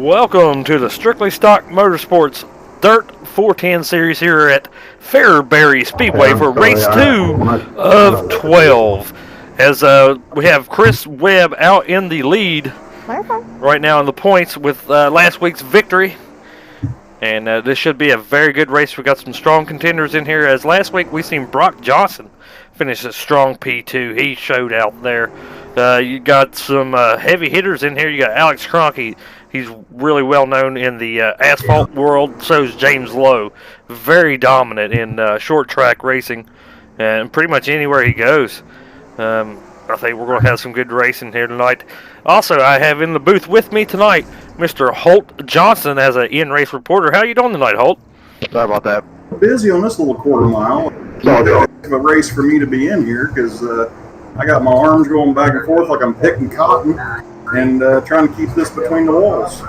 Welcome to the Strictly Stock Motorsports Dirt 410 series here at Fairbury Speedway for race 2 of 12. As we have Chris Webb out in the lead right now in the points with last week's victory. And this should be a very good race. We got some strong contenders in here. As last week we seen Brock Johnson finish a strong P2. He showed out there. You got some heavy hitters in here. You got Alex Cronky. He's really well known in the asphalt world. So is James Lowe. Very dominant in short track racing, and pretty much anywhere he goes. I think we're going to have some good racing here tonight. Also, I have in the booth with me tonight Mr. Holt Johnson as an in-race reporter. How you doing tonight, Holt? Sorry about that. Busy on this little quarter mile. It's a race for me to be in here because I got my arms going back and forth like I'm picking cotton and trying to keep this between the walls.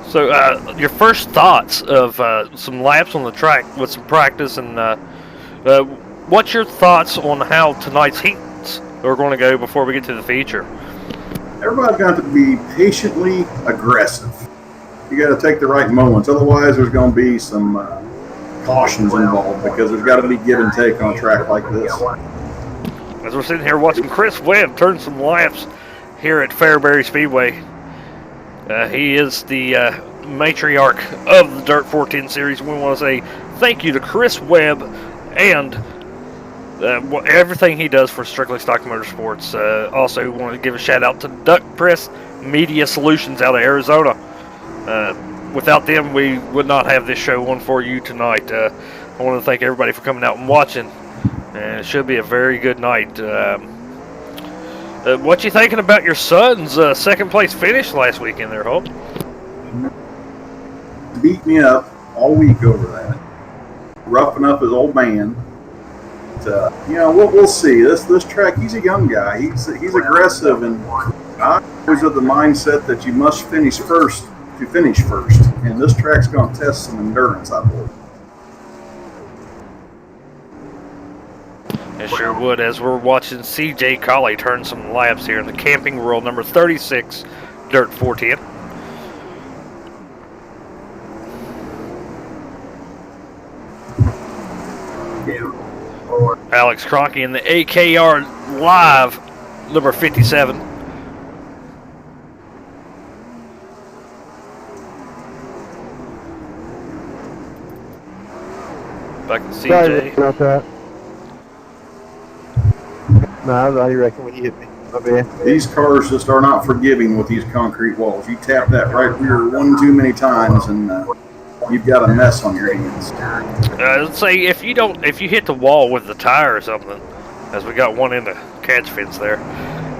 So, your first thoughts of some laps on the track with some practice, and what's your thoughts on how tonight's heats are going to go before we get to the feature? Everybody's got to be patiently aggressive. You got to take the right moments, otherwise there's going to be some cautions involved because there's got to be give and take on a track like this. As we're sitting here watching Chris Webb turn some laps here at Fairbury Speedway. He is the matriarch of the Dirt 410 series. We want to say thank you to Chris Webb and everything he does for Strictly Stock Motorsports. Also want to give a shout out to Duck Press Media Solutions out of Arizona. Without them, we would not have this show on for you tonight. I want to thank everybody for coming out and watching. And it should be a very good night. What you thinking about your son's second place finish last weekend there, Hope? Beat me up all week over that. Roughing up his old man. But, we'll see. This track, he's a young guy. He's aggressive, and I was of the mindset that you must finish first to finish first. And this track's going to test some endurance, I believe. It sure would, as we're watching CJ Colley turn some laps here in the Camping World number 36 Dirt 410. Alex Cronky in the AKR Live number 57. Back to CJ. Sorry about that. No, how you reckon when you hit me? Okay. These cars just are not forgiving with these concrete walls. You tap that right rear one too many times, and you've got a mess on your hands. Let's say if you hit the wall with the tire or something, as we got one in the catch fence there,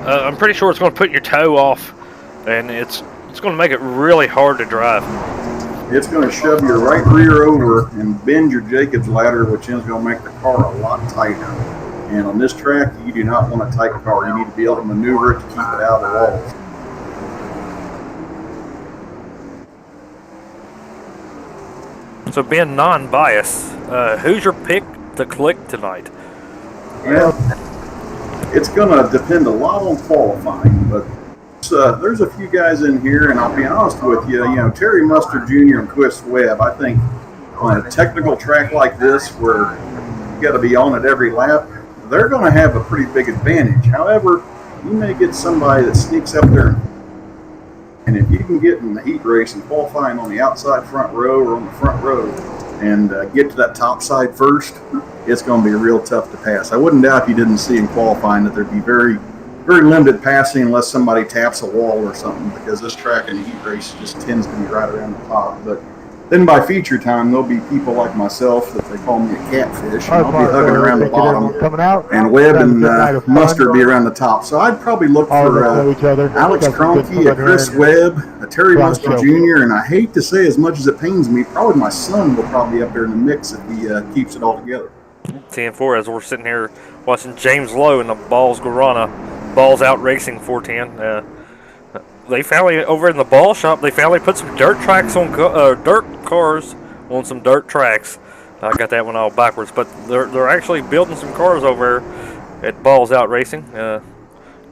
I'm pretty sure it's going to put your toe off, and it's going to make it really hard to drive. It's going to shove your right rear over and bend your Jacob's ladder, which is going to make the car a lot tighter. And on this track, you do not want a tight car. You need to be able to maneuver it to keep it out of the walls. So being non-biased, who's your pick to click tonight? Well, it's going to depend a lot on qualifying, but there's a few guys in here, and I'll be honest with you, Terry Mustard Jr. and Chris Webb, I think on a technical track like this where you got to be on it every lap, they're going to have a pretty big advantage. However, you may get somebody that sneaks up there, and if you can get in the heat race and qualifying on the outside front row or on the front row and get to that top side first, it's going to be real tough to pass. I wouldn't doubt if you didn't see in qualifying that there'd be very, very limited passing unless somebody taps a wall or something, because this track in the heat race just tends to be right around the top. But then by feature time, there'll be people like myself that they call me a catfish, and I'll be hugging around the bottom, and Webb and Mustard be around the top. So I'd probably look for Alex Cronky, a Chris Webb, a Terry Mustard Jr., and I hate to say, as much as it pains me, probably my son will probably be up there in the mix if he keeps it all together. 10-4 as we're sitting here watching James Lowe in the Balls Guarana Balls Out Racing 410. They finally, over in the ball shop, they finally put some dirt tracks on dirt cars on some dirt tracks. I got that one all backwards, but they're actually building some cars over at Balls Out Racing.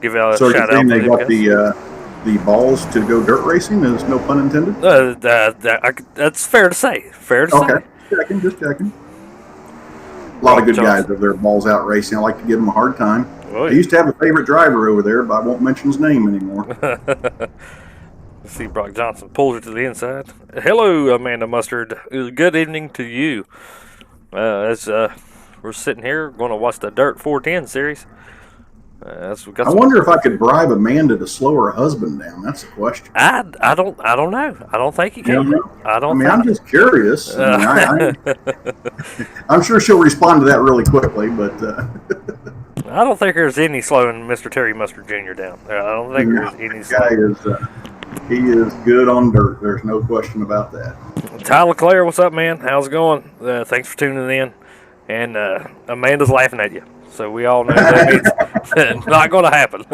Give out a shout out. They got the balls to go dirt racing? Is no pun intended. That's fair to say. Fair to Okay, say. just checking. A lot of good guys over there, balls out racing. I like to give them a hard time. Oh, I used to have a favorite driver over there, but I won't mention his name anymore. Let's see, Brock Johnson pulls it to the inside. Hello, Amanda Mustard. Good evening to you. As we're sitting here, going to watch the Dirt 410 series. I wonder if I could bribe Amanda to slow her husband down. That's the question. I don't know. I don't think you can. I'm just curious. I'm sure she'll respond to that really quickly, but I don't think there's any slowing Mr. Terry Mustard Jr. down. I don't think there's any slowing. He is good on dirt. There's no question about that. Tyler Clare, what's up, man? How's it going? Thanks for tuning in. And Amanda's laughing at you. So we all know that not going to happen.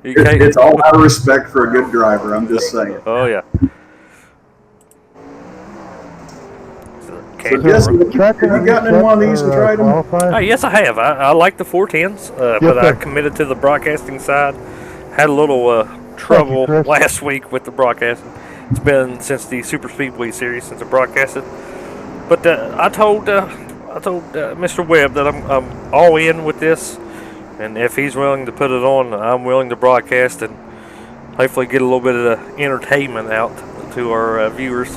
It's all out of respect for a good driver. I'm just saying. Oh, yeah. So Jesse, have you gotten in one of these and tried them? Yes, I have. I like the 410s, but I committed to the broadcasting side. Had a little trouble last week with the broadcasting. It's been since the Super Speedway series since I broadcasted. But I told Mr. Webb that I'm all in with this, and if he's willing to put it on, I'm willing to broadcast and hopefully get a little bit of entertainment out to our viewers.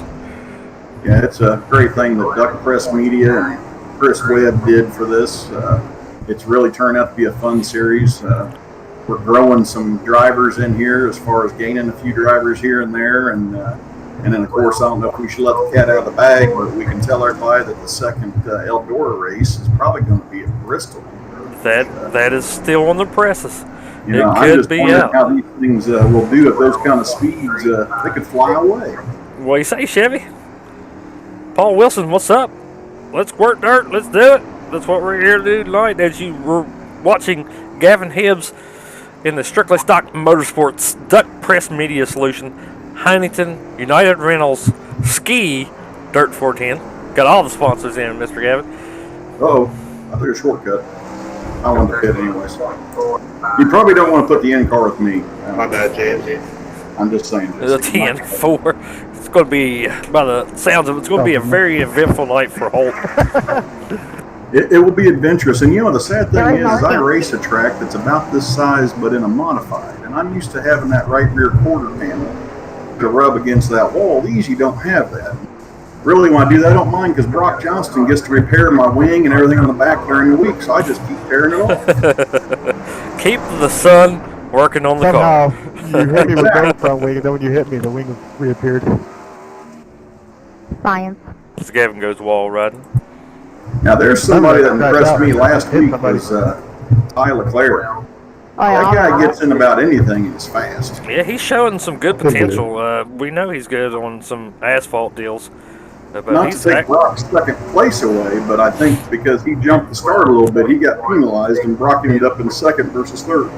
Yeah, it's a great thing that Duck Press Media and Chris Webb did for this. It's really turned out to be a fun series. We're growing some drivers in here as far as gaining a few drivers here and there, and then of course I don't know if we should let the cat out of the bag, but we can tell everybody that the second Eldora race is probably going to be at Bristol. That is still on the presses. I just wonder how these things will do at those kind of speeds. They could fly away. What do you say, Chevy? Paul Wilson, what's up? Let's work dirt. Let's do it. That's what we're here to do tonight. As you were watching Gavin Hibbs in the Strictly Stock Motorsports Duck Press Media Solution, Huntington, United Rentals, Ski, Dirt 410. Got all the sponsors in, Mr. Gavin. I took a shortcut. I wanted to pit anyway. You probably don't want to put the in car with me. My bad, James. I'm just saying. The 10-4. It's going to be, by the sounds of it, it's going to be a very eventful night for Holt. It will be adventurous. And the sad thing is I race a track that's about this size but in a modified. And I'm used to having that right rear quarter panel to rub against that wall. These, you don't have that. Really, when I do that, I don't mind because Brock Johnston gets to repair my wing and everything on the back during the week. So I just keep tearing it off. Keep the sun working on the car. You hit me with both front wing, and then when you hit me, the wing reappeared. Science. As Gavin goes wall riding. Now, there's somebody that impressed me last week was Tyler Clare. That guy gets in about anything and is fast. Yeah, he's showing some good potential. We know he's good on some asphalt deals. Not to take Brock's second place away, but I think because he jumped the start a little bit, he got penalized, and Brock ended up in second versus third.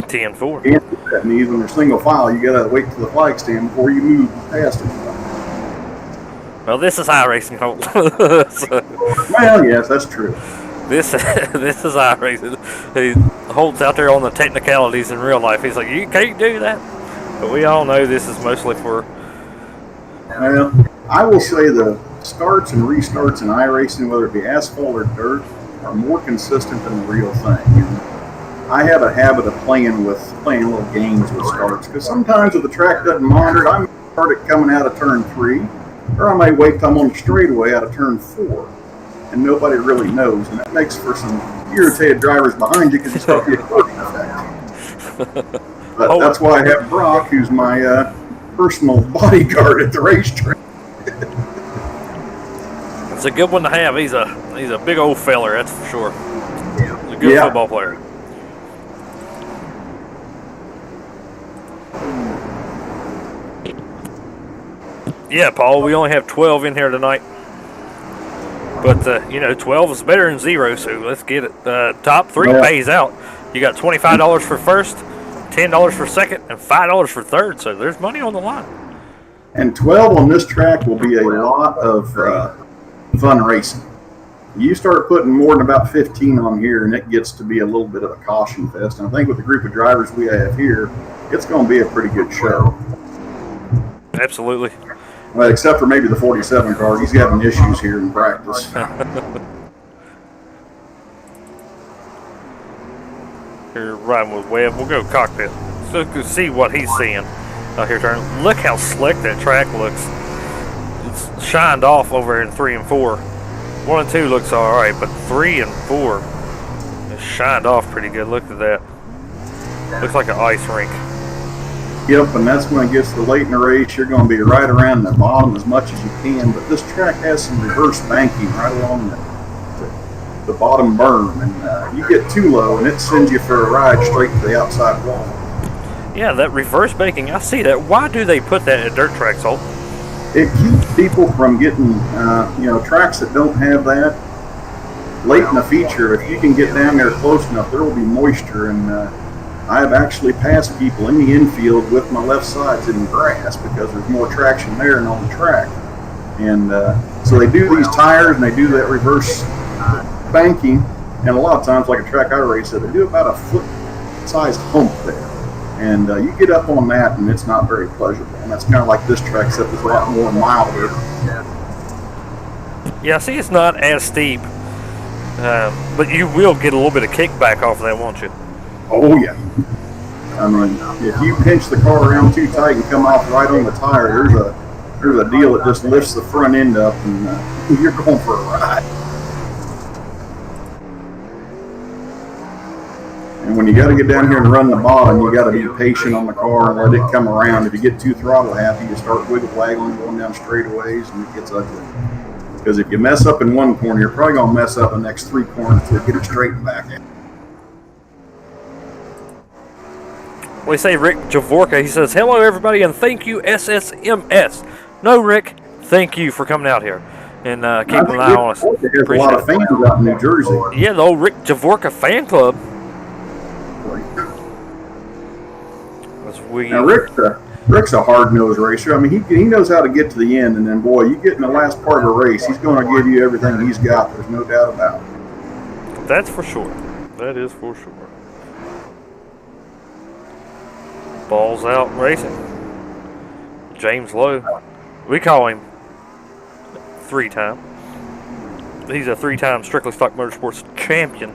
10-4. Can't do that, and when they're single file, you got to wait to the flag stand before you move past him. Well, this is iRacing, Holt. Well, yes, that's true. This is iRacing. Holt's out there on the technicalities in real life. He's like, you can't do that. But we all know this is mostly for... Well, I will say the starts and restarts in iRacing, whether it be asphalt or dirt, are more consistent than the real thing. And I have a habit of playing little games with starts, because sometimes if the track doesn't monitor it, I may start it coming out of turn 3, or I may wait till I'm on the straightaway out of turn 4, and nobody really knows, and that makes for some irritated drivers behind you because you start getting effect. But that's why I have Brock, who's my personal bodyguard at the racetrack. It's a good one to have. He's a big old feller, that's for sure. He's a good football player. Yeah, Paul, we only have 12 in here tonight. But, 12 is better than 0, so let's get it. Top 3 pays out. You got $25 for first, $10 for second, and $5 for third, so there's money on the line. And 12 on this track will be a lot of fun racing. You start putting more than about 15 on here, and it gets to be a little bit of a caution fest. And I think with the group of drivers we have here, it's going to be a pretty good show. Absolutely. Well, except for maybe the 47 car. He's having issues here in practice. Here, riding with Webb. We'll go cockpit. So we can see what he's seeing out here. Turn. Look how slick that track looks. It's shined off over in 3 and 4. 1 and 2 looks all right, but 3 and 4 is shined off pretty good. Look at that. Looks like an ice rink. Yep, and that's when it gets to late in the race. You're going to be right around the bottom as much as you can, but this track has some reverse banking right along the bottom berm, and you get too low, and it sends you for a ride straight to the outside wall. Yeah, that reverse banking, I see that. Why do they put that at dirt tracks, Holt? It keeps people from getting, tracks that don't have that. Late in the feature, if you can get down there close enough, there will be moisture, and I have actually passed people in the infield with my left sides in grass because there's more traction there than on the track. And so they do these tires and they do that reverse banking, and a lot of times, like a track I race at, they do about a foot-sized hump there. And you get up on that, and it's not very pleasurable. And that's kind of like this track, except it's a lot more milder. Yeah, see, it's not as steep, but you will get a little bit of kickback off of that, won't you? Oh, yeah. I mean, if you pinch the car around too tight and come off right on the tire, there's a deal that just lifts the front end up, and you're going for a ride. And when you got to get down here and run the bottom, you got to be patient on the car and let it come around. If you get too throttle happy, you start wiggle waggling going down straightaways, and it gets ugly. Because if you mess up in one corner, you're probably going to mess up the next 3 corners to get it straightened back in. We say Rick Javorka. He says, "Hello, everybody, and thank you, SSMS." No, Rick, thank you for coming out here and keeping an eye on us. There's a lot of fans out in New Jersey. Yeah, the old Rick Javorka fan club. Now, Rick's a hard-nosed racer. I mean, he knows how to get to the end, and then, boy, you get in the last part of a race, he's going to give you everything he's got. There's no doubt about it. That's for sure. That is for sure. Balls out racing. James Lowe. We call him 3-time. He's a 3-time Strictly Stock Motorsports champion.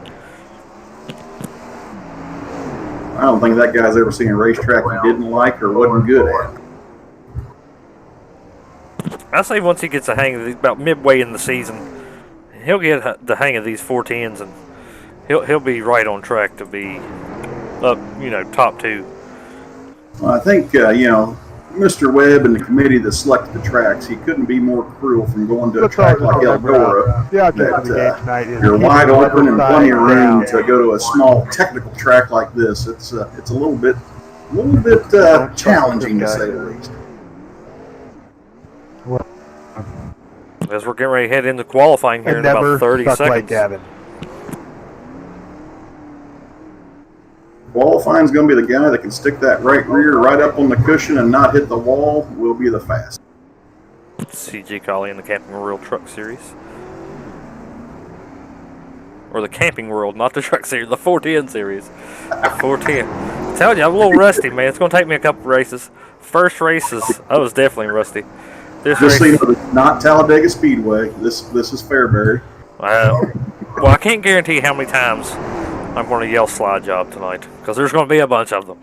I don't think that guy's ever seen a racetrack he didn't like or wasn't good at. I say once he gets the hang of these, about midway in the season, he'll get the hang of these 410s, and he'll be right on track to be up, top 2. Well, I think, Mr. Webb and the committee that selected the tracks, he couldn't be more cruel from going to a track like Eldora. You're wide open and plenty of room to go to a small technical track like this. It's a little bit challenging to say the least. As we're getting ready to head into qualifying here in about 30 seconds. Like Gavin. Qualifying's going to be the guy that can stick that right rear right up on the cushion and not hit the wall. Will be the fastest. CG Colley in the Camping World Truck Series. Or the Camping World, not the Truck Series, the 410 Series. The 410. I'm telling you, I'm a little rusty, man. It's going to take me a couple races. First races, I was definitely rusty. Just so you know, this is not Talladega Speedway. This is Fairbury. Well, I can't guarantee how many times I'm going to yell slide job tonight, because there's going to be a bunch of them.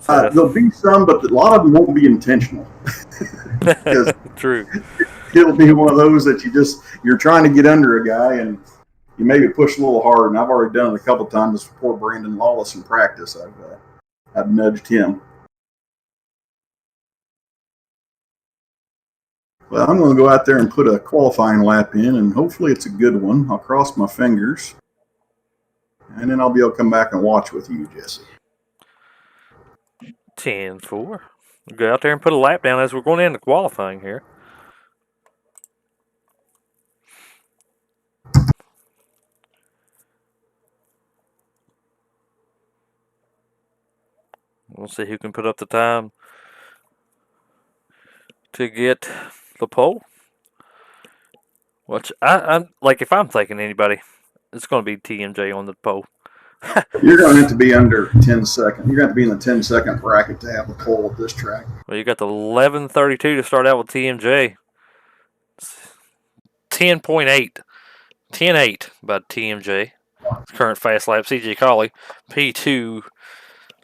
So there'll be some, but a lot of them won't be intentional. True. It'll be one of those that you're trying to get under a guy, and you maybe push a little hard. And I've already done it a couple times for poor Brandon Lawless in practice. I've nudged him. Well, I'm going to go out there and put a qualifying lap in, and hopefully it's a good one. I'll cross my fingers. And then I'll be able to come back and watch with you, Jesse. 10-4. We'll go out there and put a lap down as we're going into qualifying here. We'll see who can put up the time to get the pole. Which I'm like, if I'm thinking anybody, it's going to be TMJ on the pole. You're going to have to be under 10 seconds. You're going to have to be in the 10-second bracket to have a pole at this track. Well, you got the 11:32 to start out with TMJ. 10.8. 10.8 by TMJ. Current fast lap. CJ Colley, P2,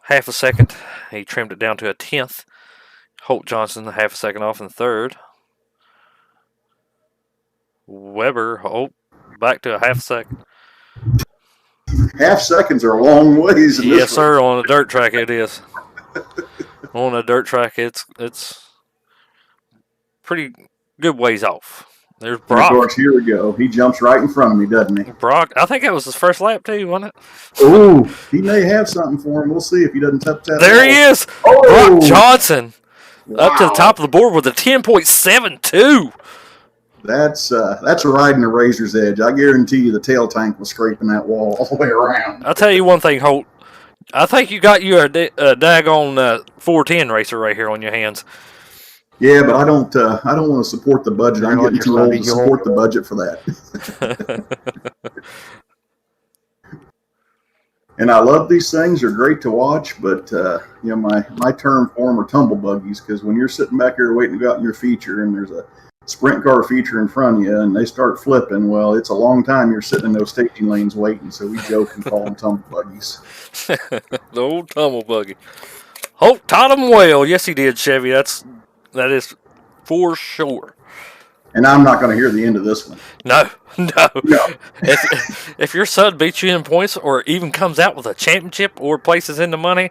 half a second. He trimmed it down to a tenth. Holt Johnson, half a second off in third. Weber, Holt, back to a half a second. Half seconds are a long ways. In Yes, this sir. race. On a dirt track, it is. On a dirt track, it's pretty good ways off. There's And of Brock. course, here we go. He jumps right in front of me, doesn't he? Brock, I think that was his first lap too, wasn't it? Ooh, he may have something for him. We'll see if he doesn't touch that. There he is. Oh! Brock Johnson up to the Wow. top of the board with a 10.72. That's riding the razor's edge. I guarantee you the tail tank was scraping that wall all the way around. I'll tell you one thing, Holt. I think you got you a daggone 410 racer right here on your hands. Yeah, but I don't want to support the budget. I'm You're getting on too your old side, to you support the budget for that. And I love these things. They're great to watch, but my term for them are tumble buggies, because when you're sitting back here waiting to go out in your feature and there's a sprint car feature in front of you and they start flipping, well, it's a long time you're sitting in those staging lanes waiting, so we joke and call them tumble buggies. The old tumble buggy. Holt taught him well. Yes, he did, Chevy. That is for sure. And I'm not going to hear the end of this one. No. No. If your son beats you in points or even comes out with a championship or places in the money,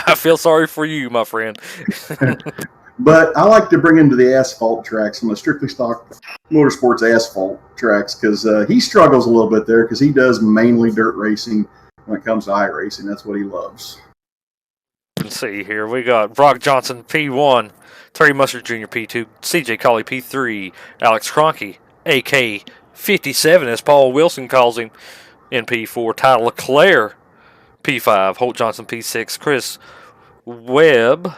I feel sorry for you, my friend. But I like to bring him to the asphalt tracks and the strictly stock motorsports asphalt tracks, because he struggles a little bit there, because he does mainly dirt racing when it comes to iRacing. That's what he loves. Let's see here. We got Brock Johnson, P1. Terry Mustard Jr., P2. CJ Colley, P3. Alex Cronky, AK 57, as Paul Wilson calls him, in P4. Ty Leclerc, P5. Holt Johnson, P6. Chris Webb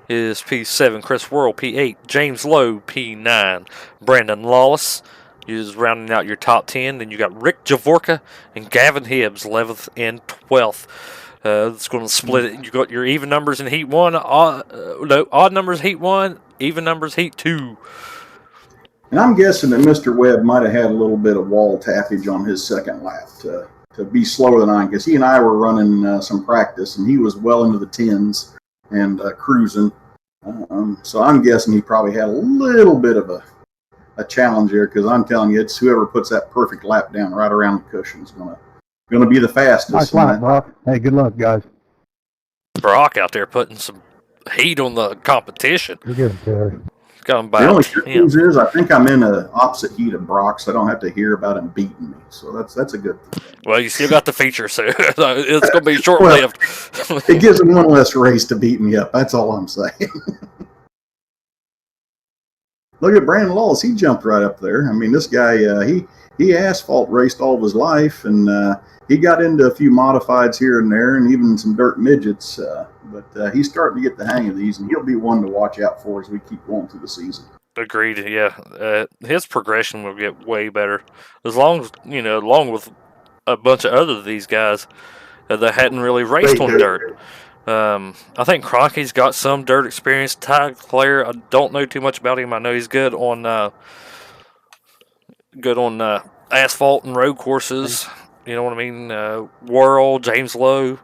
is P7. Chris Worrell, P8. James Lowe, P9. Brandon Lawless is rounding out your top 10. Then you got Rick Javorka and Gavin Hibbs, 11th and 12th. It's going to split it. You got your even numbers in Heat 1, odd numbers Heat 1, even numbers Heat 2. And I'm guessing that Mr. Webb might have had a little bit of wall tappage on his second lap to be slower than I, because he and I were running some practice, and he was well into the 10s and cruising. So I'm guessing he probably had a little bit of a challenge there, because I'm telling you, it's whoever puts that perfect lap down right around the cushion is going to be the fastest. Nice line, Brock. Hey, good luck, guys. Brock out there putting some heat on the competition. You're good, Terry. Got him by The only 10. good news is I think I'm in an opposite heat of Brock, so I don't have to hear about him beating me. So that's a good thing. Well, you still got the feature, so it's going to be short-lived. It gives him one less race to beat me up. That's all I'm saying. Look at Brandon Lawless. He jumped right up there. I mean, this guy, he asphalt raced all of his life, and he got into a few modifieds here and there, and even some dirt midgets. But he's starting to get the hang of these, and he'll be one to watch out for as we keep going through the season. Agreed, yeah. His progression will get way better. As long as, along with a bunch of other of these guys that hadn't really raced on dirt. I think Cronky's got some dirt experience. Ty Claire, I don't know too much about him. I know he's good on asphalt and road courses. You know what I mean? Worrell, James Lowe,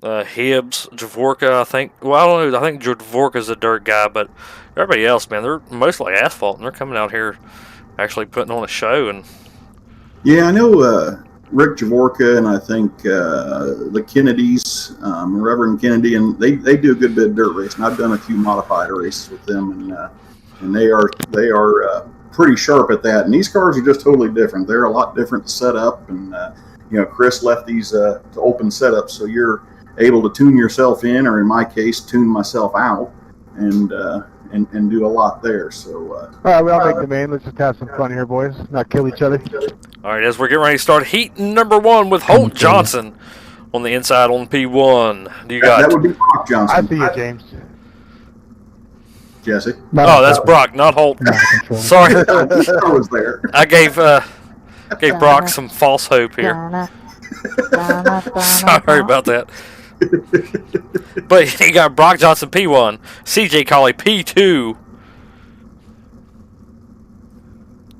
Hibbs, Javorka, I think. Well, I don't know. I think Javorka's a dirt guy, but everybody else, man, they're mostly asphalt, and they're coming out here actually putting on a show. And yeah, I know Rick Javorka, and I think the Kennedys, Reverend Kennedy, and they do a good bit of dirt racing. I've done a few modified races with them, and they are pretty sharp at that. And these cars are just totally different. They're a lot different to set up, and Chris left these to open setups, so you're able to tune yourself in, or in my case, tune myself out, and do a lot there. So All right, we all make the main. Let's just have some fun here, boys. Not kill each other. all right, as we're getting ready to start heat number 1 with Holt Johnson on the inside on P1. Do you got? that would be Brock Johnson. I see you, James. Jesse. Oh, that's Brock, not Holt. Not control. Sorry, I was there. I gave Gave Brock some false hope here. Sorry about that. But he got Brock Johnson P1, CJ Colley P2.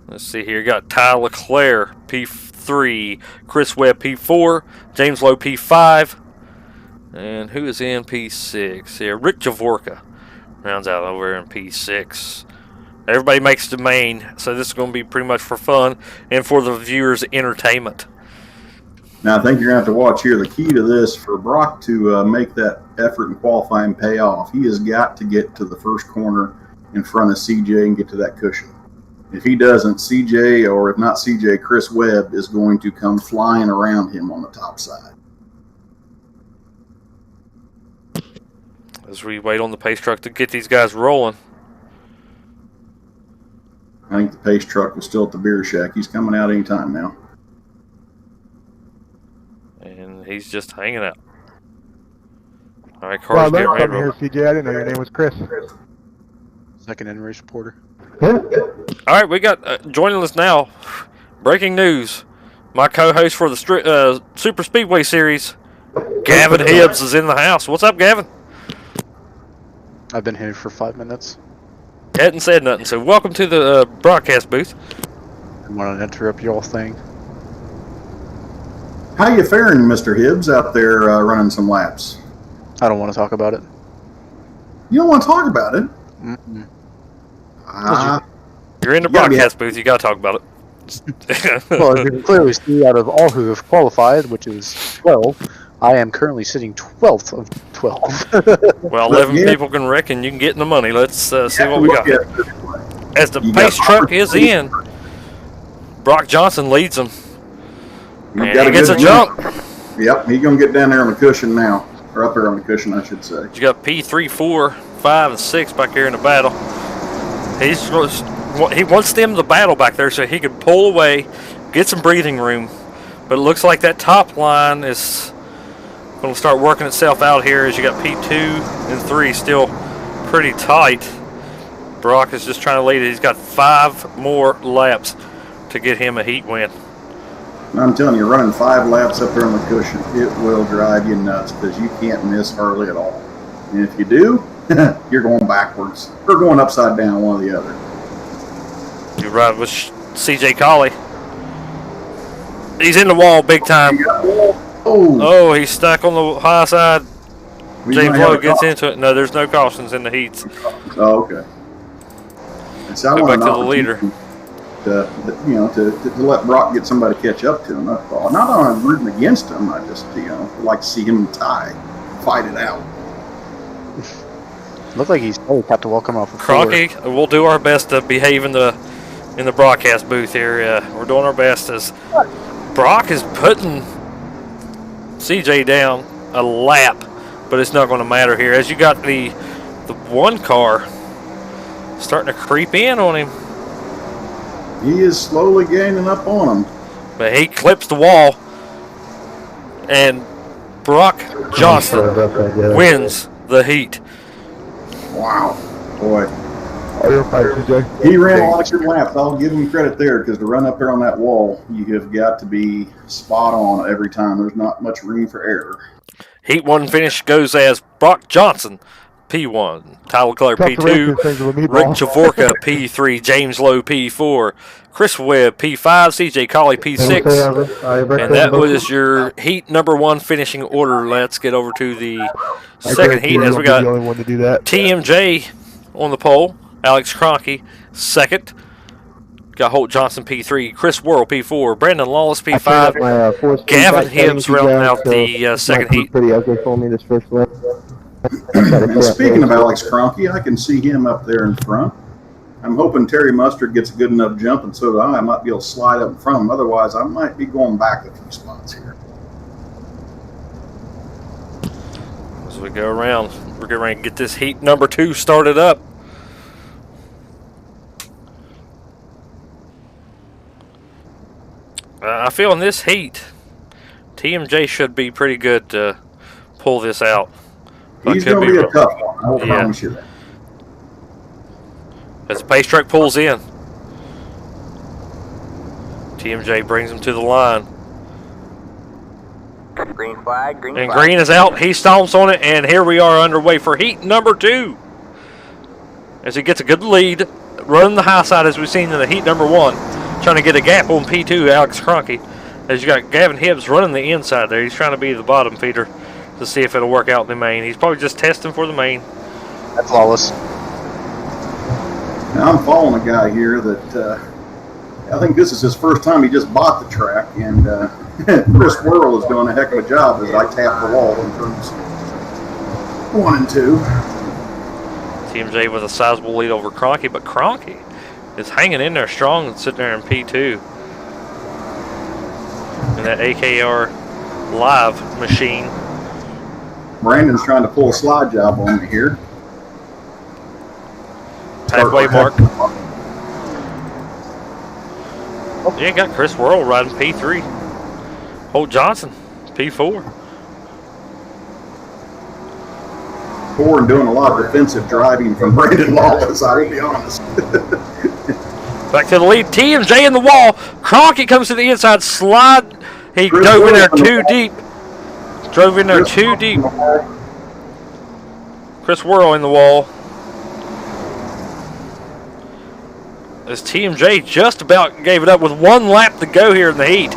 Let's see here. Got Ty LeClaire P3, Chris Webb P4, James Lowe P5, and who is in P6 here? Rick Javorka rounds out over in P6. Everybody makes the main, so this is going to be pretty much for fun and for the viewers' entertainment. Now, I think you're going to have to watch here. The key to this, for Brock to make that effort in qualifying pay off, he has got to get to the first corner in front of CJ and get to that cushion. If he doesn't, CJ, or if not CJ, Chris Webb is going to come flying around him on the top side. As we wait on the pace truck to get these guys rolling. I think the pace truck was still at the beer shack. He's coming out any time now. And he's just hanging out. All right, Well, cars getting ready to here, roll. CJ. I didn't know your name was Chris. Second in race reporter. All right, we got joining us now. Breaking news: my co-host for the Super Speedway Series, Gavin Hibbs, is in the house. What's up, Gavin? I've been here for 5 minutes. Hadn't said nothing. So welcome to the broadcast booth. I want to interrupt y'all thing. How you faring, Mr. Hibbs, out there running some laps? I don't want to talk about it. You don't want to talk about it? Mm-mm. You're in the broadcast booth. You got to talk about it. Well, as you can clearly see, out of all who have qualified, which is 12, I am currently sitting 12th of 12. Well, 11 people can wreck, and you can get in the money. Let's see what we got. As the You pace got truck is in, Brock Johnson leads them. You've And got he gets a good jump. Yep, he's going to get down there on the cushion now. Or up there on the cushion, I should say. You got P3, 4, 5, and 6 back here in the battle. He wants them to battle back there so he can pull away, get some breathing room. But it looks like that top line is going to start working itself out here as you got P2 and 3 still pretty tight. Brock is just trying to lead it. He's got 5 more laps to get him a heat win. I'm telling you, running 5 laps up there on the cushion, it will drive you nuts because you can't miss hardly at all. And if you do, you're going backwards or going upside down, one or the other. You ride with CJ Colley. He's in the wall big time. Oh, he's stuck on the high side. James Lowe gets into it. No, there's no cautions in the heats. Oh, okay. And so Go back to the leader. To let Brock get somebody to catch up to him. Not that I'm rooting against him. I just like to see him fight it out. Looked like he's probably got to welcome off the Crocky, we'll do our best to behave in the broadcast booth here. We're doing our best as Brock is putting CJ down a lap, but it's not going to matter here as you got the one car starting to creep in on him. He is slowly gaining up on him. But he clips the wall, and Brock Johnson wins the heat. Wow. Boy. Oh, you're fine, CJ. He ran a lot of good laps. I'll give him credit there because to run up there on that wall, you have got to be spot on every time. There's not much room for error. Heat 1 finish goes as Brock Johnson, P1, Tyler Clark, P2, Rick Javorka, P3, James Lowe, P4, Chris Webb, P5, CJ Colley, P6, and that was your heat number 1 finishing order. Let's get over to the second heat as we got TMJ on the pole, Alex Cronky second, got Holt Johnson P3, Chris Worrell P4, Brandon Lawless P5, Gavin Hibbs rounding out the second heat. Pretty ugly for me this first lap. And speaking of Alex Cronky, I can see him up there in front. I'm hoping Terry Mustard gets a good enough jump, and so do I. I might be able to slide up in front of him. Otherwise, I might be going back a few spots here. As we go around, we're going to get this heat number 2 started up. I feel in this heat, TMJ should be pretty good to pull this out. He's going to be a tough one. I will promise you that. As the pace truck pulls in, TMJ brings him to the line. Green flag, green And flag. Green is out. He stomps on it, and here we are underway for heat number 2. As he gets a good lead, running the high side as we've seen in the heat number 1. Trying to get a gap on P2, Alex Cronky. As you got Gavin Hibbs running the inside there. He's trying to be the bottom feeder to see if it'll work out in the main. He's probably just testing for the main. That's Lawless. Now I'm following a guy here that I think this is his first time. He just bought the track, and Chris Worrell is doing a heck of a job as I tap the wall in turns 1 and 2. TMJ with a sizable lead over Cronky, but Cronky is hanging in there strong and sitting there in P2. In that AKR live machine. Brandon's trying to pull a slide job on me here. Halfway mark. Yeah, got Chris Worrell riding P3. Holt Johnson, P4. And doing a lot of defensive driving from Brandon Lawless, I will be honest. Back to the lead. TMJ in the wall. Crockett comes to the inside. Slide. He dove in there too deep. Drove in there too deep. Chris Worrell in the wall. As TMJ just about gave it up with 1 lap to go here in the heat.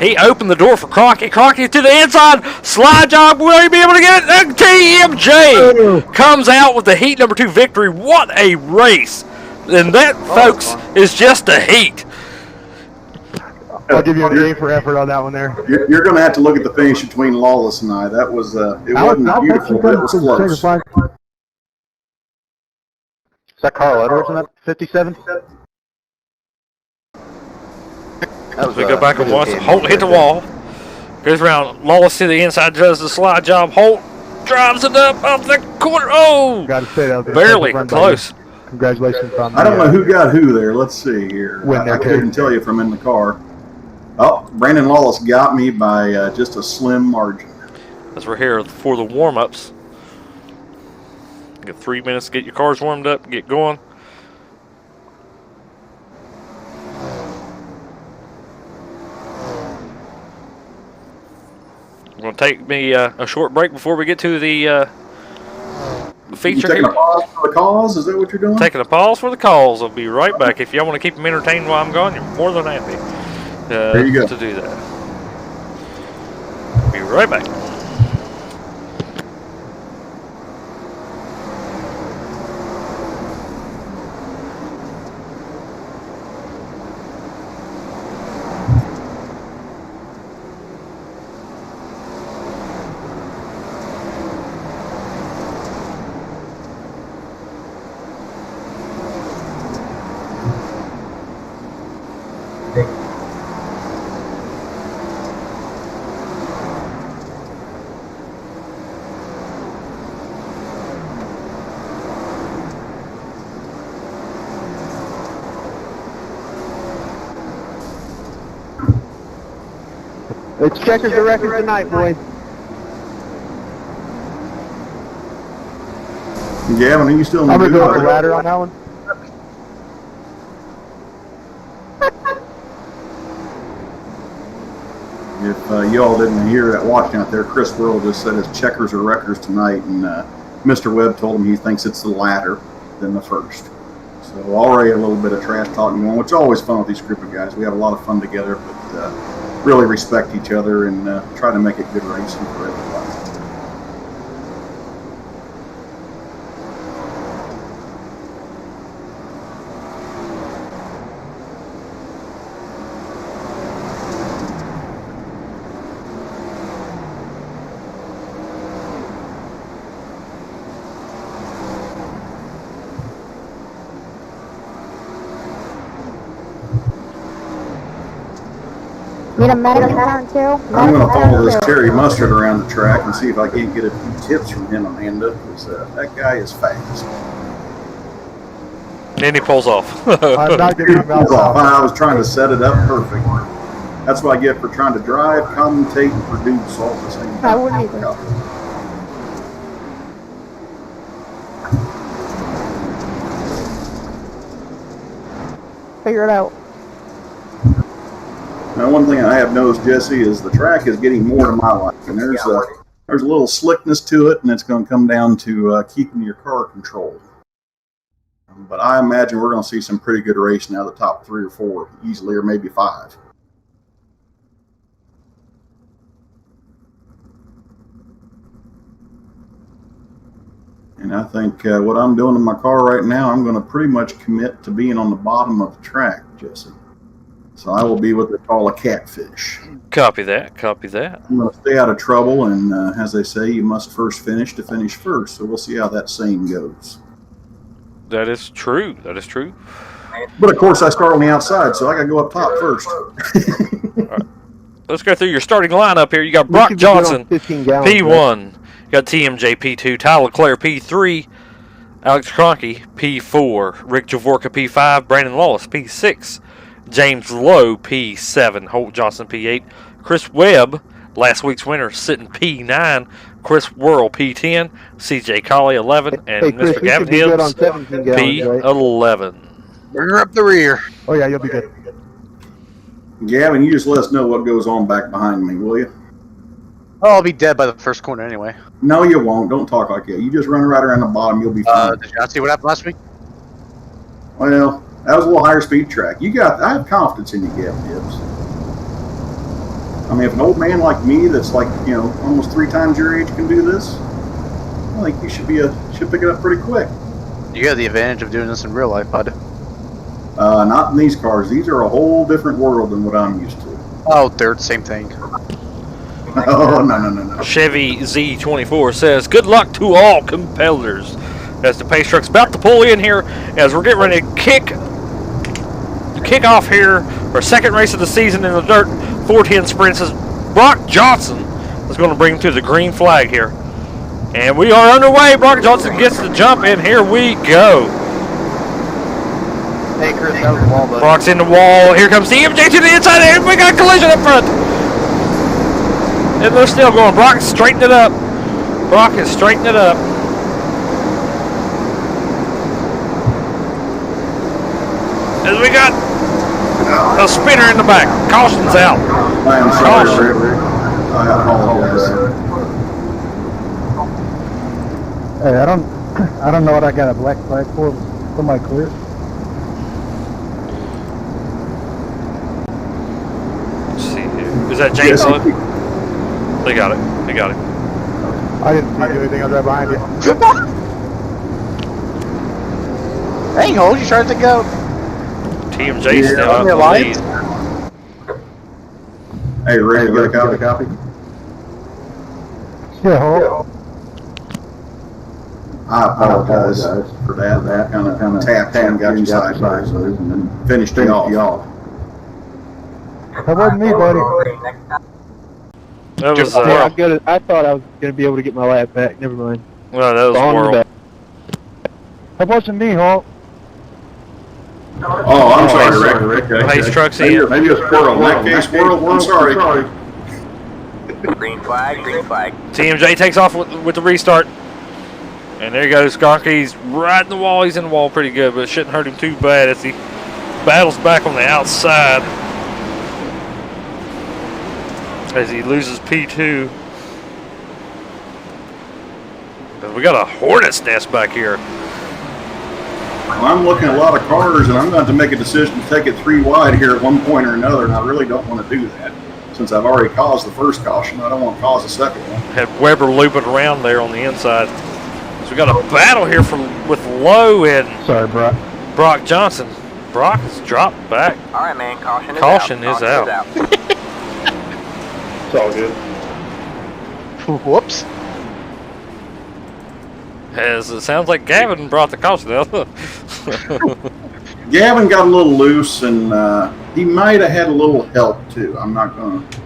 He opened the door for Crockett. Crockett to the inside. Slide job. Will he be able to get it? And TMJ comes out with the heat number 2 victory. What a race. And that, folks, is just a heat. I'll give you an A for effort on that one there. You're going to have to look at the finish between Lawless and I. That was, it wasn't beautiful, but it was close. Is that Carl Edwards in that 57? That was, We go back and watch. Holt hit the wall. Goes around. Lawless to the inside, does the slide job. Holt drives it up off the corner. Oh! Got to say that was Barely. Close. Congratulations on I don't know who got who there. Let's see here. Win there, I couldn't tell you from in the car. Oh, Brandon Lawless got me by just a slim margin. As we're here for the warm-ups. Get 3 minutes to get your cars warmed up, get going. We're going to take me a short break before we get to the You feature taking here. a pause for the cause? Is that what you're doing? Taking a pause for the calls. I'll be right back. If y'all want to keep them entertained while I'm gone, you're more than happy There you go. to do that. Be right back. It's checkers the record tonight, boys. Gavin, are you still in the I'm going to go up booth? the ladder on that one. If y'all didn't hear that watching out there, Chris Worrell just said his checkers are records tonight, and Mr. Webb told him he thinks it's the latter than the first. So already a little bit of trash talking going, which is always fun with these group of guys. We have a lot of fun together, but really respect each other and try to make it good racing for everybody. Need a medic turn too? I'm going to follow this Terry Mustard around the track and see if I can't get a few tips from him, Amanda, because that guy is fast. And he pulls off. I'm not giving him out. I was trying to set it up perfect. That's what I get for trying to drive, commentate, and produce all at the same time. I wouldn't either. Figure it out. Now, one thing I have noticed, Jesse, is the track is getting more to my liking. There's a little slickness to it, and it's going to come down to keeping your car controlled. But I imagine we're going to see some pretty good racing out of the top 3 or 4 easily, or maybe 5. And I think what I'm doing in my car right now, I'm going to pretty much commit to being on the bottom of the track, Jesse. So I will be what they call a catfish. Copy that. Copy that. I'm going to stay out of trouble, and as they say, you must first finish to finish first. So we'll see how that saying goes. That is true. That is true. But of course, I start on the outside, so I got to go up top first. Right. Let's go through your starting lineup here. You got Brock Johnson, P1. You got TMJ P2, Tyler Leclerc P3, Alex Cronky P4, Rick Javorka P5, Brandon Lawless P6, James Lowe P7, Holt Johnson P8, Chris Webb, last week's winner, sitting P9, Chris Worrell P10, CJ Colley 11, and Chris, Mr. Gavin Hibbs P11. Bring her up the rear. Oh yeah, you'll be good. Gavin, you just let us know what goes on back behind me, will you? Oh, I'll be dead by the first corner anyway. No, you won't. Don't talk like that. You just run right around the bottom. You'll be fine. Did you not see what happened last week? Well, that was a little higher speed track. I have confidence in you, Gavin Hibbs. I mean, if an old man like me that's like, almost 3 times your age can do this, I think you should pick it up pretty quick. You have the advantage of doing this in real life, bud. Not in these cars. These are a whole different world than what I'm used to. Oh, they're the same thing. Oh, no. Chevy Z24 says, good luck to all competitors. As the pace truck's about to pull in here, as we're getting ready to kick off here our second race of the season in the Dirt 410 Sprints, as Brock Johnson is going to bring him to the green flag here. And we are underway. Brock Johnson gets the jump, and here we go. Hey, Chris, that was the wall, bud. Brock's in the wall. Here comes TMJ to the inside, and we got a collision up front. And they're still going. Brock straightened it up. Brock has straightened it up. As we got a spinner in the back. Caution's out. I am sorry, Rick. I apologize. Hey, I don't know what I got a black flag for. Somebody clear. Let's see here. Is that James Lowe? They got it. They got it. I didn't see anything. I was right behind you. Hang on, you tried to go. TMJ still out in the lead. Hey, Rick, you got a copy? Yeah, hold. I apologize for that. That kind of tapped and got you sideways and then finished you off. That wasn't me, buddy. That was, I thought I was gonna be able to get my lap back. Never mind. well, that was Worrell. That wasn't me, Hawk. Oh, I'm sorry, Rick. Pace truck's in. Maybe a squirrel. In that case, squirrel, I'm sorry. Green flag, green flag. TMJ takes off with the restart. And there goes Skonky's right in the wall. He's in the wall pretty good, but it shouldn't hurt him too bad as he battles back on the outside. As he loses P2. But we got a hornet's nest back here. Well, I'm looking at a lot of cars, and I'm going to make a decision to take it 3 wide here at one point or another, and I really don't want to do that. Since I've already caused the first caution, I don't want to cause the second one. Had Weber looping around there on the inside. So we got a battle here with Lowe and Sorry, Brock. Brock Johnson. Brock has dropped back. All right, man. Caution is Caution out. is out. It's all good. Whoops. As it sounds like Gavin brought the caution out. Gavin got a little loose, and he might have had a little help, too. I'm not going to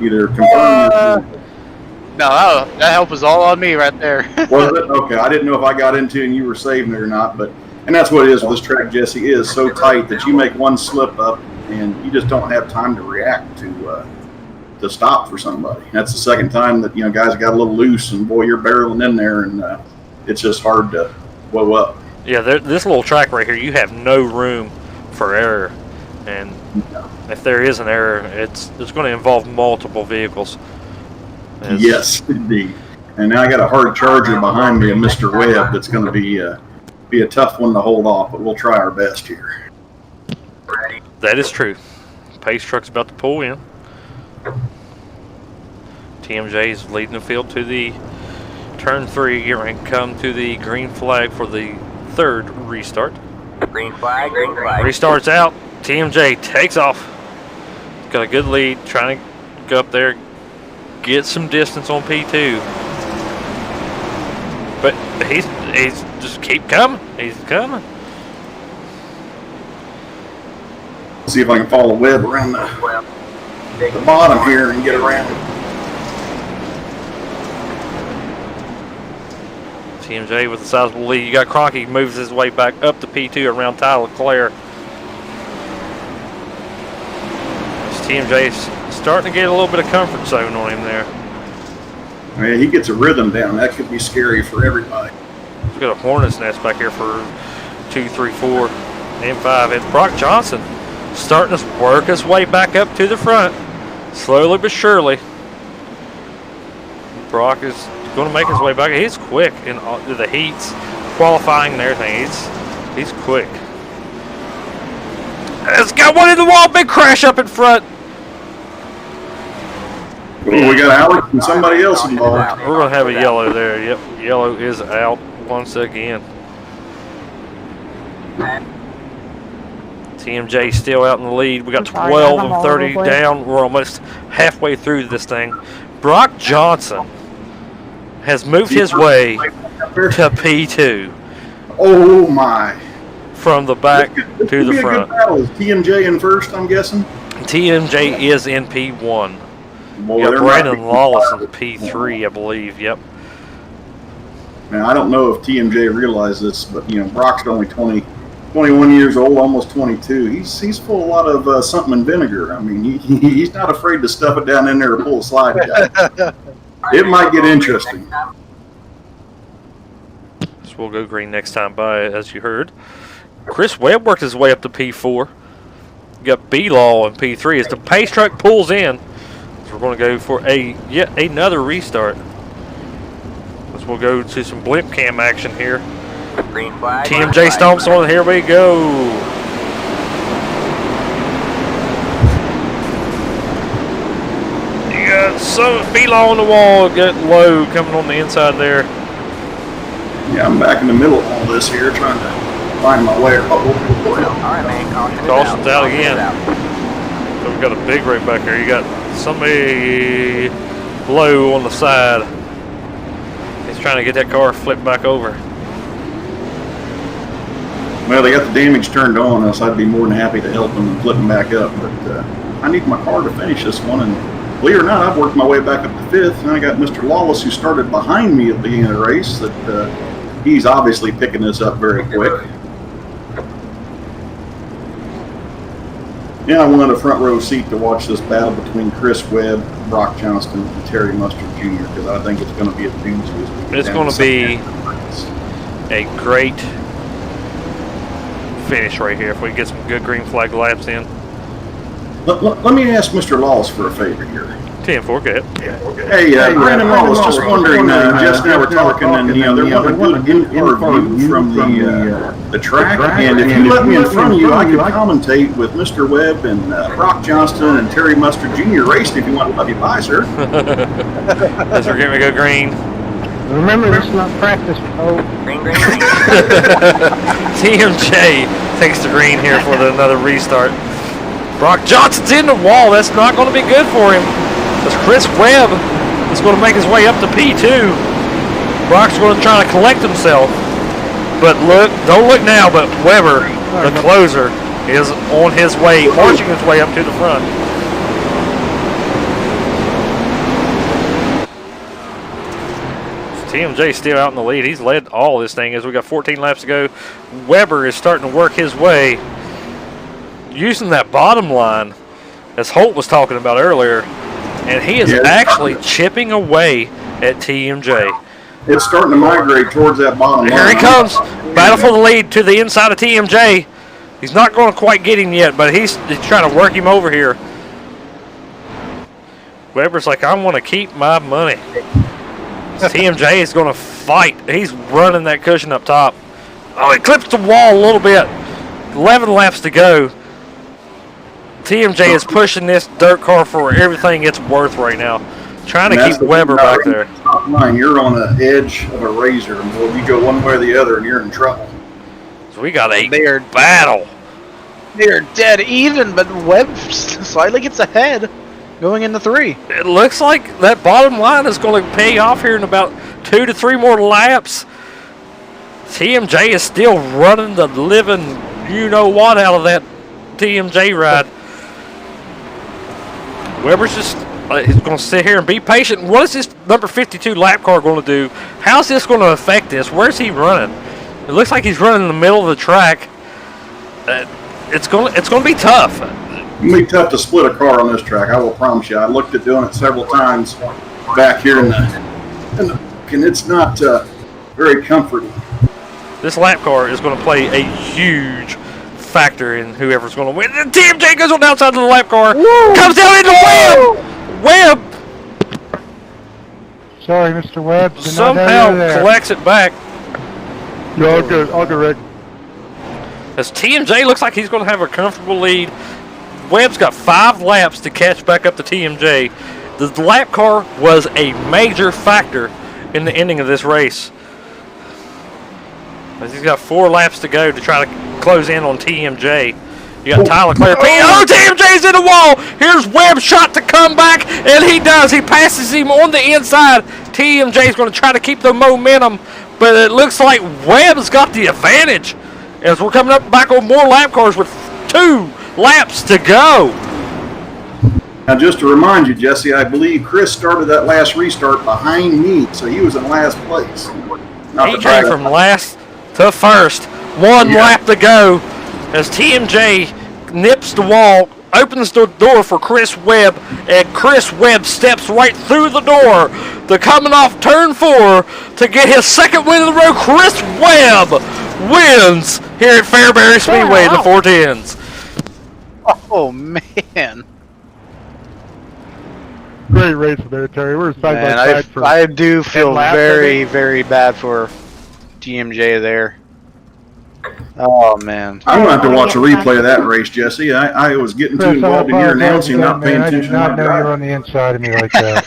either confirm No, that help was all on me right there. Was it? Okay, I didn't know if I got into it and you were saving it or not, and that's what it is with this track, Jesse. It is so tight that you make one slip up, and you just don't have time to react to stop for somebody. That's the second time that guys got a little loose, and boy, you're barreling in there, and it's just hard to blow up. Yeah, this little track right here, you have no room for error. And If there is an error, it's going to involve multiple vehicles. Yes, indeed. And now I got a hard charger behind me, of Mr. Webb, that's going to be a tough one to hold off, but we'll try our best here. That is true. Pace truck's about to pull in. TMJ is leading the field to the turn 3, getting ready to come to the green flag for the third restart. Green flag, green flag. Restarts out. TMJ takes off. Got a good lead, trying to go up there, get some distance on P2. But he's just keep coming. He's coming. See if I can follow Webb around the bottom here and get around. TMJ with a sizable lead. You got Cronky moves his way back up to P2 around Tyler Leclerc. TMJ's starting to get a little bit of comfort zone on him there. Man, he gets a rhythm down. That could be scary for everybody. He's got a hornet's nest back here for 2, 3, 4, and 5. It's Brock Johnson starting to work his way back up to the front, slowly but surely. Brock is going to make his way back. He's quick in the heats, qualifying and everything. He's quick. It's got one in the wall. Big crash up in front. Oh, we got Alex and somebody else involved. We're going to have a yellow there. Yep, yellow is out once again. TMJ still out in the lead. We got 12 and 30 down. We're almost halfway through this thing. Brock Johnson has moved his way to P2. Oh my! From the back to the front. Is TMJ in first, I'm guessing? TMJ is in P1. Boy, Yeah, Brandon Lawless in P3, I believe. Yep. Now, I don't know if TMJ realized this, but Brock's only 21 years old, almost 22. He's full of a lot of something in vinegar. I mean, he's not afraid to stuff it down in there or pull a slide guy. It might get interesting. So we'll go green next time by, as you heard. Chris Webb worked his way up to P4. You got B-Law in P3 as the pace truck pulls in. So we're going to go for yet another restart. So we'll go to some blimp cam action here. Green flag. TMJ stomps on. Here we go. You got some B-Law on the wall. Got low coming on the inside there. Yeah, I'm back in the middle of all this here, trying to find my way. All right, man. Caution's out again. So we've got a big rig back here. You got somebody low on the side. He's trying to get that car flipped back over. Well, they got the damage turned on us. I'd be more than happy to help them and flip them back up. But I need my car to finish this one. And believe it or not, I've worked my way back up to 5th. And I got Mr. Lawless, who started behind me at the beginning of the race. That he's obviously picking this up very quick. Yeah, I wanted a front row seat to watch this battle between Chris Webb, Brock Johnston, and Terry Mustard Jr. because I think it's going to be a doozy. It's going to be a great finish right here if we get some good green flag laps in. Let me ask Mr. Lawless for a favor here. 10-4, go ahead. Hey, Brandon Lawless, just wondering, Jess and I were talking, and they want a good in-car view from the track, and if you let me in front of you, I could commentate with Mr. Webb and Brock Johnston and Terry Mustard Jr. racing if you want to let me by, sir. As we're getting to go green. Remember, this is not practice. Oh, Green, green, green. TMJ takes the green here for another restart. Brock Johnson's in the wall. That's not going to be good for him. As Chris Webb is going to make his way up to P2. Brock's going to try to collect himself. But look, don't look now, but Weber, the closer, is on his way, marching his way up to the front. TMJ still out in the lead. He's led all this thing as we got 14 laps to go. Weber is starting to work his way using that bottom line as Holt was talking about earlier, and he is actually chipping away at TMJ. It's starting to migrate towards that bottom line. Here he comes. Battle for the lead to the inside of TMJ. He's not going to quite get him yet, but he's trying to work him over here. Weber's like, I want to keep my money. TMJ is going to fight. He's running that cushion up top. Oh, he clips the wall a little bit. 11 laps to go. TMJ is pushing this dirt car for everything it's worth right now. Trying to keep Weber back there. Top line, you're on the edge of a razor, and well, you go one way or the other, and you're in trouble. So we got a They're- battle. They're dead even, but Webb slightly gets ahead going into 3. It looks like that bottom line is going to pay off here in about 2 to 3 more laps. TMJ is still running the living you-know-what out of that TMJ ride. Weber's just he's going to sit here and be patient. What is this number 52 lap car going to do? How's this going to affect this? Where's he running? It looks like he's running in the middle of the track. It's going to be tough. It's going to be tough to split a car on this track, I will promise you. I looked at doing it several times back here and it's not very comforting. This lap car is going to play a huge factor in whoever's going to win. And TMJ goes on the outside of the lap car. Woo! Comes down into Webb! Webb Sorry, Mr. Webb. Did not somehow have you there. collects it back. Yeah, I'll go, Rick. As TMJ looks like he's going to have a comfortable lead. Webb's got 5 laps to catch back up to TMJ. The lap car was a major factor in the ending of this race. As he's got 4 laps to go to try to close in on TMJ. You got Tyler Clare. Oh, TMJ's in the wall. Here's Webb's shot to come back, and he does. He passes him on the inside. TMJ's going to try to keep the momentum, but it looks like Webb's got the advantage as we're coming up back on more lap cars with 2 laps to go. Now, just to remind you, Jesse, I believe Chris started that last restart behind me, so he was in last place. Not He the came driver. from last to first. 1 lap to go as TMJ nips the wall, opens the door for Chris Webb, and Chris Webb steps right through the door. They're coming off turn 4 to get his 2nd win in a row. Chris Webb wins here at Fairbury Speedway in the 410s. Oh, man. Great race there, Terry. We're side Man, by side for I do feel 10 laps, I very, think. very bad for TMJ there. Oh, man. I'm going to have to watch a replay of that race, Jesse. I was getting too Chris, involved in your announcing, not paying I did attention to not my know you were driver. on the inside of me like that.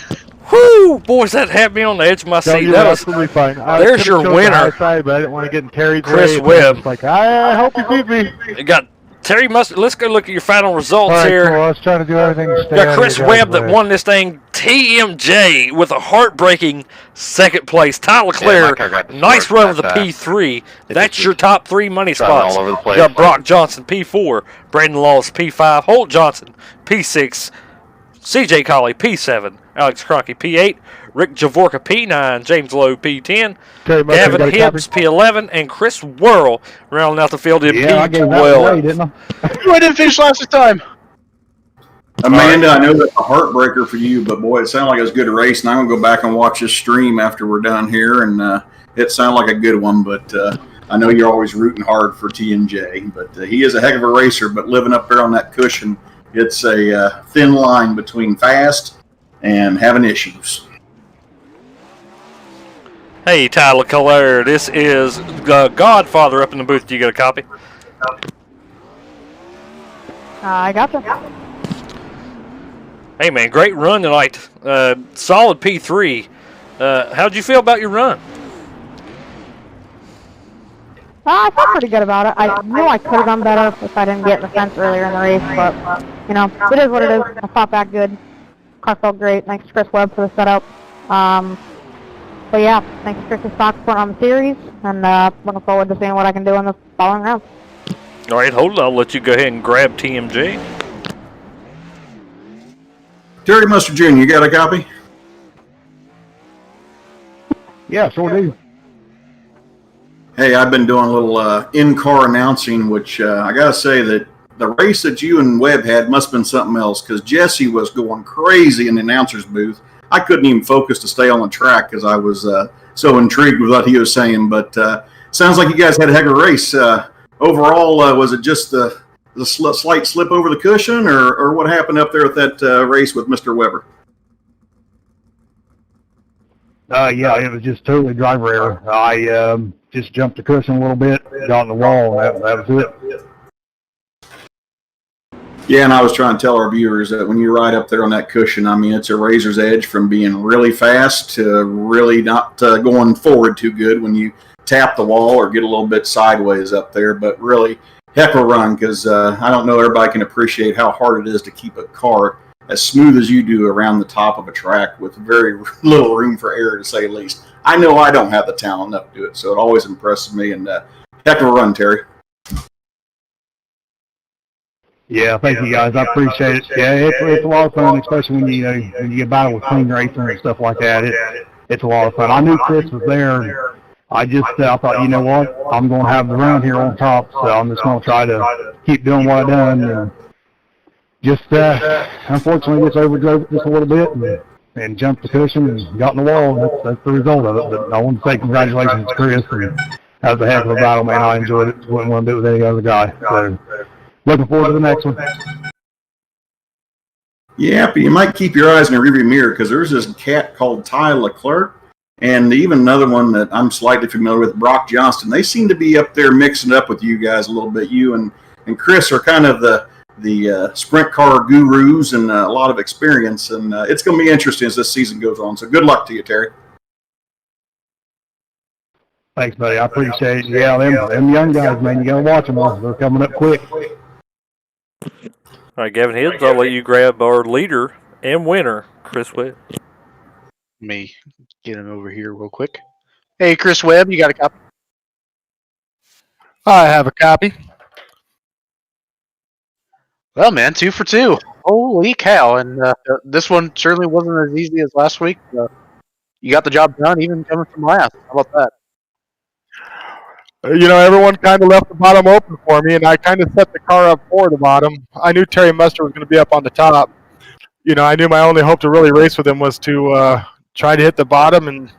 Whoo! Boys, that had me on the edge of my No, seat. you're That was absolutely fine. there's your winner. Side, but I didn't want to get in Terry's Chris way. Webb. It's like, I hope you beat me. You got Terry Mustard. Let's go look at your final results All right, here. cool. I was trying to do everything to stay Got out Chris of your guys' Webb that way. won this thing. TMJ with a heartbreaking 2nd place. Tyler Clare, my car got destroyed nice run of the that fast. P3. That's just your top 3 money driving spots. all over the place. You got Brock Johnson P4, Brandon Laws P5, Holt Johnson P6, CJ Colley P7, Alex Crockett P8, Rick Javorka P9, James Lowe P10, Terry Mustard, Gavin got a Hibbs P11, and Chris Whirl rounding out the field in Yeah, I gave that away, P12. didn't I? I didn't finish last this time. Amanda, I know that's a heartbreaker for you, but boy, it sounded like it was a good race, and I'm going to go back and watch this stream after we're done here, and it sounded like a good one, but I know you're always rooting hard for TNJ, but he is a heck of a racer, but living up there on that cushion, it's a thin line between fast and having issues. Hey, Tyler Clare, this is Godfather up in the booth. Do you get a copy? I gotcha. Hey, man, great run tonight. Solid P3. How'd you feel about your run? I felt pretty good about it. I knew I could have done better if I didn't get in the fence earlier in the race, but, you know, it is what it is. I fought back good. Car felt great. Thanks to Chris Webb for the setup. But yeah, thanks to Chris's stock support on the series, and looking forward to seeing what I can do in the following round. All right, hold it. I'll let you go ahead and grab TMJ. Terry Mustard Jr., you got a copy? Yeah, so do. Hey, I've been doing a little in-car announcing, which I got to say that the race that you and Webb had must have been something else, because Jesse was going crazy in the announcer's booth. I couldn't even focus to stay on the track because I was so intrigued with what he was saying. But sounds like you guys had a heck of a race. overall, was it just the slight slip over the cushion, or what happened up there at that race with Mr. Weber? Yeah, it was just totally driver error. I just jumped the cushion a little bit, got in the wall, and that was it. Yeah, and I was trying to tell our viewers that when you ride up there on that cushion, I mean, it's a razor's edge from being really fast to really not going forward too good when you tap the wall or get a little bit sideways up there. But really, heck of a run, because I don't know everybody can appreciate how hard it is to keep a car as smooth as you do around the top of a track with very little room for error, to say the least. I know I don't have the talent enough to do it, so it always impresses me. And heck of a run, Terry. Yeah, thank you guys. I appreciate it. Yeah, it's a lot of fun, especially when you get battle with clean racing and stuff like that. It's a lot of fun. I knew Chris was there. I thought, you know what, I'm going to have the run here on top, so I'm just going to try to keep doing what I've done. And just unfortunately, just overdrove it just a little bit and jumped the cushion and got in the wall. That's the result of it. But I want to say congratulations to Chris. And that was a heck of a battle, man. I enjoyed it. Wouldn't want to do it with any other guy. So looking forward to the next one. Yeah, but you might keep your eyes in the rearview mirror, because there's this cat called Ty Leclerc, and even another one that I'm slightly familiar with, Brock Johnston. They seem to be up there mixing up with you guys a little bit. You and Chris are kind of the sprint car gurus and a lot of experience, and it's going to be interesting as this season goes on. So good luck to you, Terry. Thanks, buddy. I appreciate it. Yeah, them young guys, man, you got to watch them. They're coming up quick. All right, Gavin Hibbs, I'll let you grab our leader and winner, Chris Webb. Let me get him over here real quick. Hey, Chris Webb, you got a copy? I have a copy. Well, man, 2 for 2. Holy cow. And this one certainly wasn't as easy as last week. You got the job done, even coming from last. How about that? You know, everyone kind of left the bottom open for me, and I kind of set the car up for the bottom. I knew Terry Mustard was going to be up on the top. You know, I knew my only hope to really race with him was to try to hit the bottom and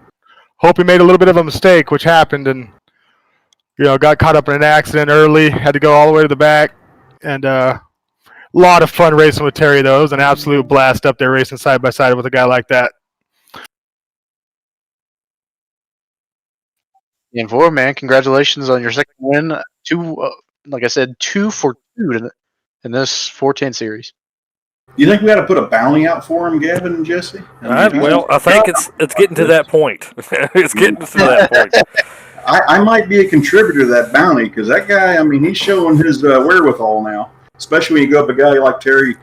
hope he made a little bit of a mistake, which happened, and, you know, got caught up in an accident early, had to go all the way to the back, and a lot of fun racing with Terry, though. It was an absolute blast up there racing side by side with a guy like that. And 4, man, congratulations on your second win. 2, like I said, 2 for 2 in this 410 series. You think we got to put a bounty out for him, Gavin and Jesse? I think it's getting to that point. It's getting to that point. I might be a contributor to that bounty, because that guy, I mean, he's showing his wherewithal now, especially when you go up a guy like Terry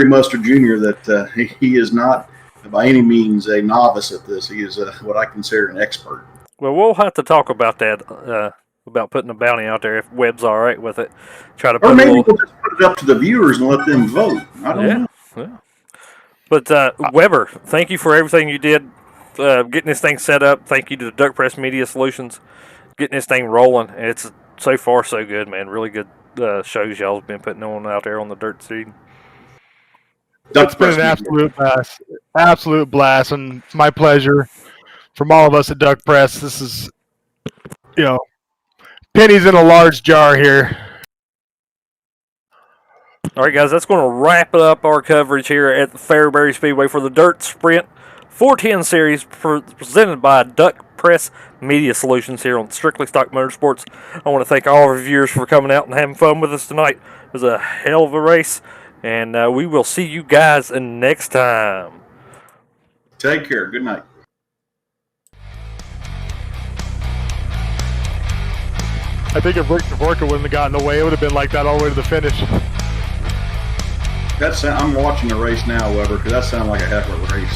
Mustard Jr., that he is not by any means a novice at this. He is what I consider an expert. Well, we'll have to talk about that, about putting a bounty out there if Webb's all right with it. Try to put or maybe we'll just put it up to the viewers and let them vote. I don't know. Yeah. But Weber, thank you for everything you did, getting this thing set up. Thank you to the Duck Press Media Solutions, getting this thing rolling. It's so far so good, man. Really good shows y'all have been putting on out there on the dirt scene. It's been an absolute blast, and it's my pleasure. From all of us at Duck Press, this is, you know, pennies in a large jar here. All right, guys, that's going to wrap up our coverage here at the Fairbury Speedway for the Dirt Sprint 410 Series presented by Duck Press Media Solutions here on Strictly Stock Motorsports. I want to thank all of our viewers for coming out and having fun with us tonight. It was a hell of a race, and we will see you guys next time. Take care. Good night. I think if Rick Dvorka wouldn't have gotten away, it would have been like that all the way to the finish. I'm watching the race now, Weber, because that sounded like a heck of a race.